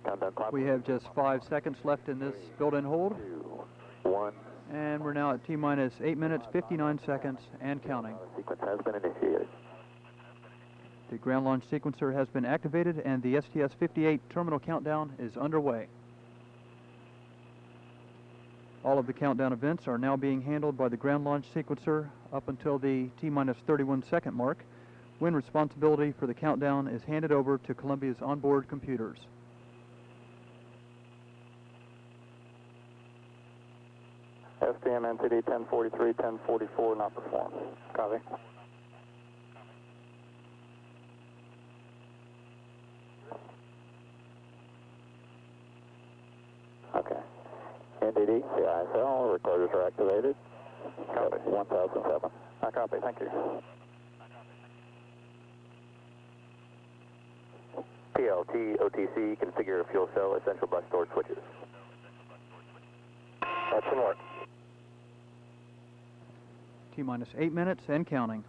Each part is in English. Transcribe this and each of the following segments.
Countdown clock. We have just 5 seconds left in this build-in hold. 2, 1. And we're now at T-minus 8 minutes, 59 seconds, and counting. Sequence has been initiated. The ground launch sequencer has been activated, and the STS-58 terminal countdown is underway. All of the countdown events are now being handled by the ground launch sequencer up until the T-minus 31 second mark, when responsibility for the countdown is handed over to Columbia's onboard computers. STM NTD 1043, 1044 not performed. Copy. Okay. NTD, CISL, recorders are activated. Copy. 1007. I copy, thank you. PLT, OTC, configure fuel cell essential bus storage switches. That's in work. T-minus 8 minutes and counting.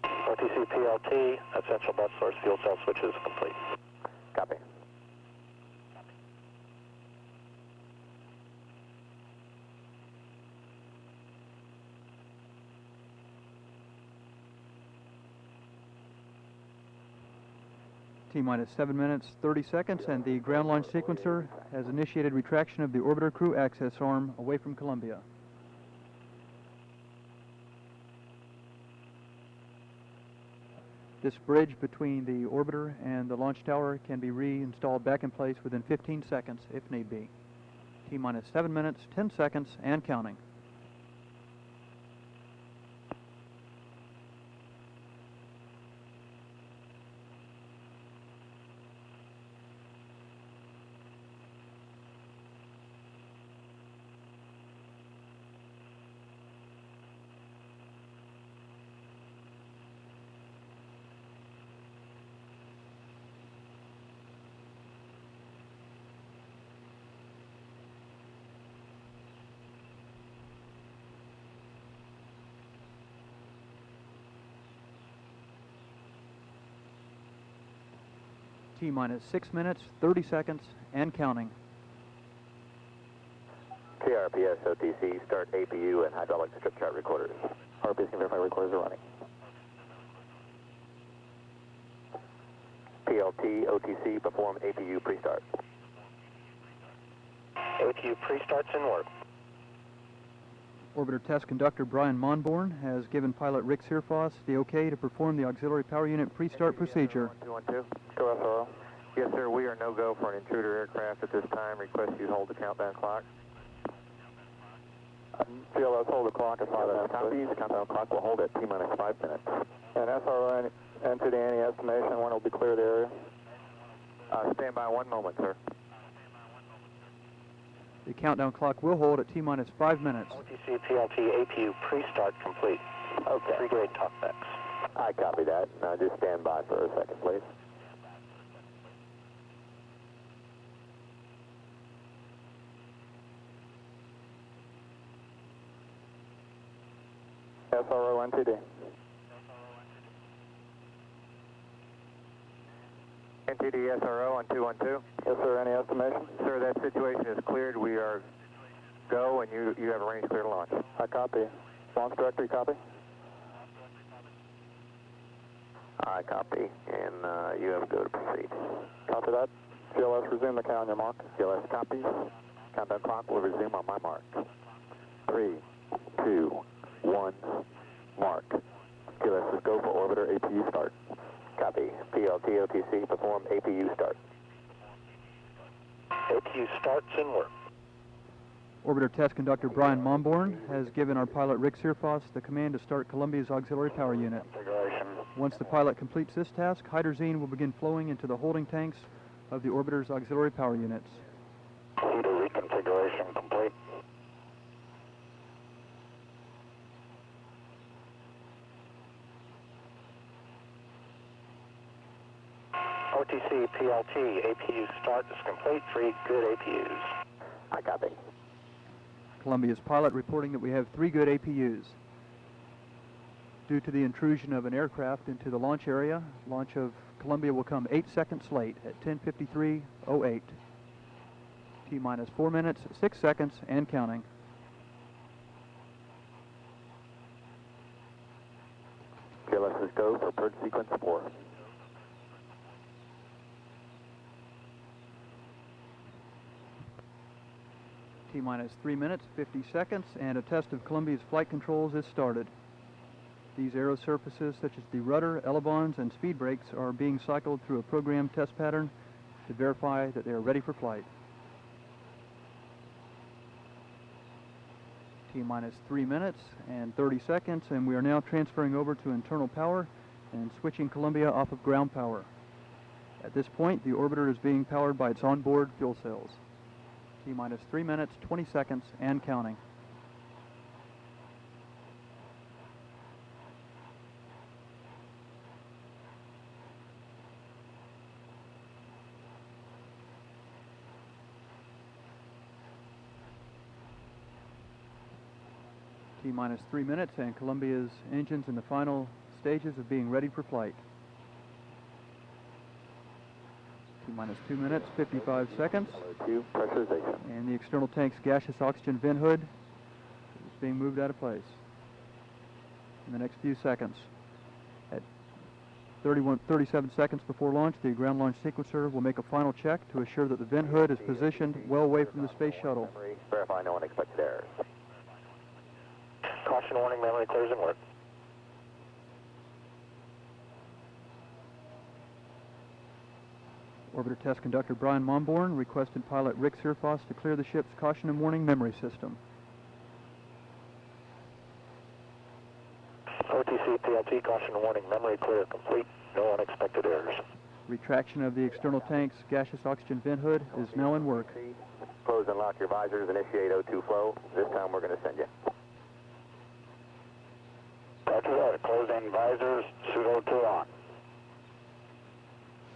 OTC, PLT, essential bus source fuel cell switches complete. Copy. T-minus 7 minutes, 30 seconds, and the ground launch sequencer has initiated retraction of the orbiter crew access arm away from Columbia. This bridge between the orbiter and the launch tower can be reinstalled back in place within 15 seconds if need be. T-minus 7 minutes, 10 seconds, and counting. T-minus 6 minutes, 30 seconds, and counting. TRPS, OTC, start APU and hydraulic strip chart recorders. RPS can verify recorders are running. PLT, OTC, perform APU pre-start. APU pre-start's in work. Orbiter test conductor Brian Monborn has given pilot Rick Searfoss the okay to perform the auxiliary power unit pre-start procedure. 1212. Go SRO. Yes, sir. We are no-go for an intruder aircraft at this time. Request you hold the countdown clock. GLS hold the clock at 5 minutes. Copy. The countdown clock will hold at T-minus 5 minutes. And SRO NTD, any estimation when it'll be clear the area? Stand by 1 moment, sir. The countdown clock will hold at T-minus 5 minutes. OTC, PLT, APU pre-start complete. Okay. Pre-grade talkbacks. I copy that. Now just stand by for a second, please. SRO NTD. NTD SRO on 212. Yes, sir. Any estimation? Sir, that situation is cleared. We are go, and you have a range clear to launch. I copy. Launch directory, copy. I copy, and you have a go to proceed. Copy that. GLS, resume the count on your mark. GLS copies. Countdown clock will resume on my mark. 3, 2, 1, mark. GLS is go for orbiter APU start. Copy. PLT, OTC, perform APU start. APU starts in work. Orbiter test conductor Brian Monborn has given our pilot Rick Searfoss the command to start Columbia's auxiliary power unit. Configuration. Once the pilot completes this task, hydrazine will begin flowing into the holding tanks of the orbiter's auxiliary power units. Heater reconfiguration complete. OTC, PLT, APU start is complete. 3 good APUs. I copy. Columbia's pilot reporting that we have 3 good APUs. Due to the intrusion of an aircraft into the launch area, launch of Columbia will come 8 seconds late at 10:53:08. T-minus 4 minutes, 6 seconds, and counting. Okay, let's just go for purge sequence 4. T-minus 3 minutes, 50 seconds, and a test of Columbia's flight controls is started. These aero surfaces, such as the rudder, elevons, and speed brakes, are being cycled through a programmed test pattern to verify that they are ready for flight. T-minus 3 minutes and 30 seconds, and we are now transferring over to internal power and switching Columbia off of ground power. At this point, the orbiter is being powered by its onboard fuel cells. T-minus 3 minutes, 20 seconds, and counting. T-minus 3 minutes, and Columbia's engines in the final stages of being ready for flight. T-minus 2 minutes, 55 seconds. Q, pressurization. And the external tank's gaseous oxygen vent hood is being moved out of place in the next few seconds. At 37 seconds before launch, the ground launch sequencer will make a final check to assure that the vent hood is positioned well away from the space shuttle. Verify no unexpected errors. Caution warning, memory clears and work. Orbiter test conductor Brian Monborn requested pilot Rick Surfoss to clear the ship's caution and warning memory system. OTC, TLT, caution and warning, memory clear, complete, no unexpected errors. Retraction of the external tank's gaseous oxygen vent hood is now in work. Close and lock your visors, initiate O2 flow. This time we're going to send you. Roger that, closing visors, pseudo 2 on.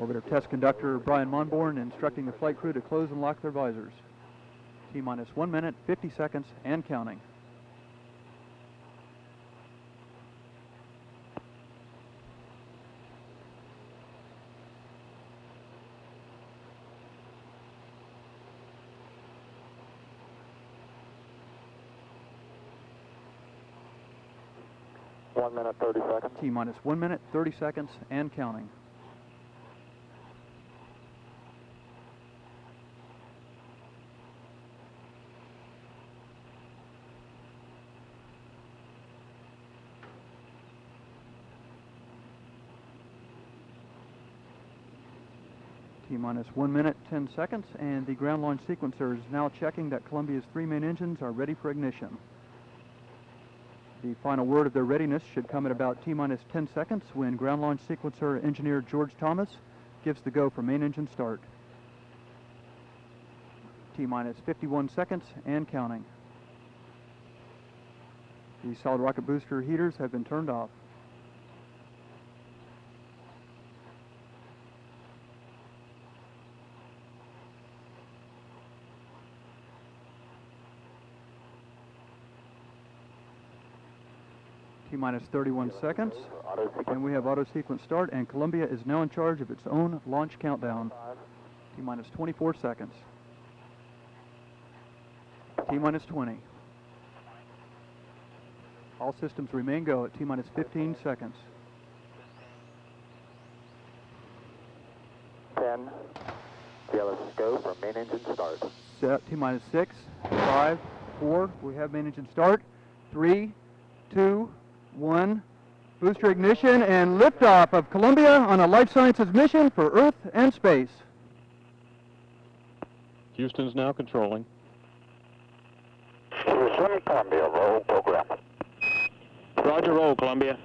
Orbiter test conductor Brian Monborn instructing the flight crew to close and lock their visors. T-minus 1 minute, 50 seconds, and counting. One minute, 30 seconds. T-minus 1 minute, 30 seconds, and counting. T-minus 1 minute, 10 seconds, and the ground launch sequencer is now checking that Columbia's 3 main engines are ready for ignition. The final word of their readiness should come at about T-minus 10 seconds when ground launch sequencer engineer George Thomas gives the go for main engine start. T-minus 51 seconds and counting. The solid rocket booster heaters have been turned off. T-minus 31 seconds, and we have auto sequence start, and Columbia is now in charge of its own launch countdown. T-minus 24 seconds. T-minus 20. All systems remain go at T-minus 15 seconds. 10. Okay, let's go for main engine start. Set T-minus 6, 5, 4. We have main engine start. 3, 2, 1. Booster ignition and liftoff of Columbia on a life sciences mission for Earth and space. Houston's now controlling. Houston, Columbia, roll program. Roger, roll, Columbia.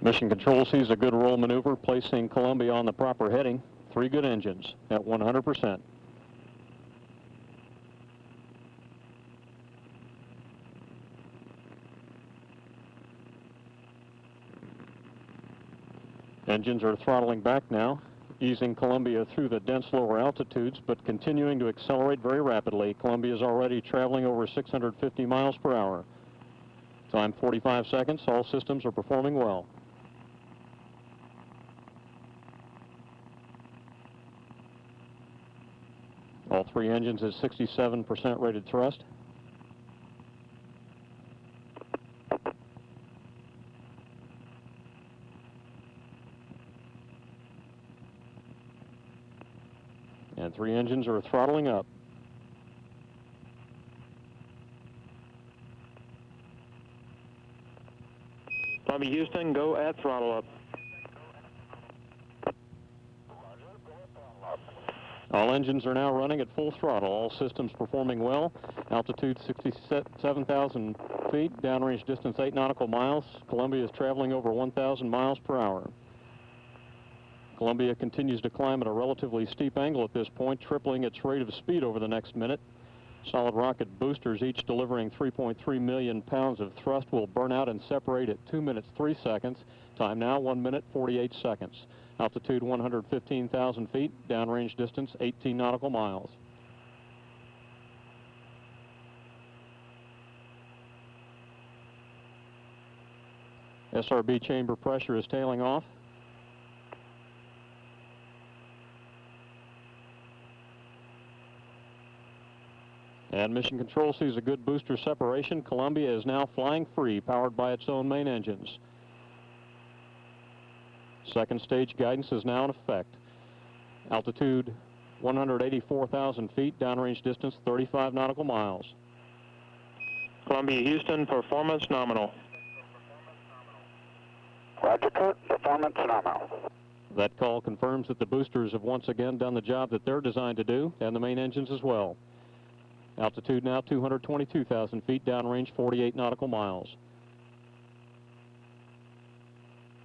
Mission Control sees a good roll maneuver, placing Columbia on the proper heading. 3 good engines at 100%. Engines are throttling back now, easing Columbia through the dense lower altitudes, but continuing to accelerate very rapidly. Columbia is already traveling over 650 miles per hour. Time 45 seconds. All systems are performing well. All three engines at 67% rated thrust. And three engines are throttling up. Columbia Houston, go at throttle up. All engines are now running at full throttle. All systems performing well. Altitude 67,000 feet. Downrange distance 8 nautical miles. Columbia is traveling over 1,000 miles per hour. Columbia continues to climb at a relatively steep angle at this point, tripling its rate of speed over the next minute. Solid rocket boosters, each delivering 3.3 million pounds of thrust, will burn out and separate at 2 minutes 3 seconds. Time now 1 minute 48 seconds. Altitude 115,000 feet. Downrange distance 18 nautical miles. SRB chamber pressure is tailing off. And Mission Control sees a good booster separation. Columbia is now flying free, powered by its own main engines. Second stage guidance is now in effect. Altitude 184,000 feet, downrange distance 35 nautical miles. Columbia Houston, performance nominal. Roger, Kurt. Performance nominal. That call confirms that the boosters have once again done the job that they're designed to do, and the main engines as well. Altitude now 222,000 feet, downrange 48 nautical miles.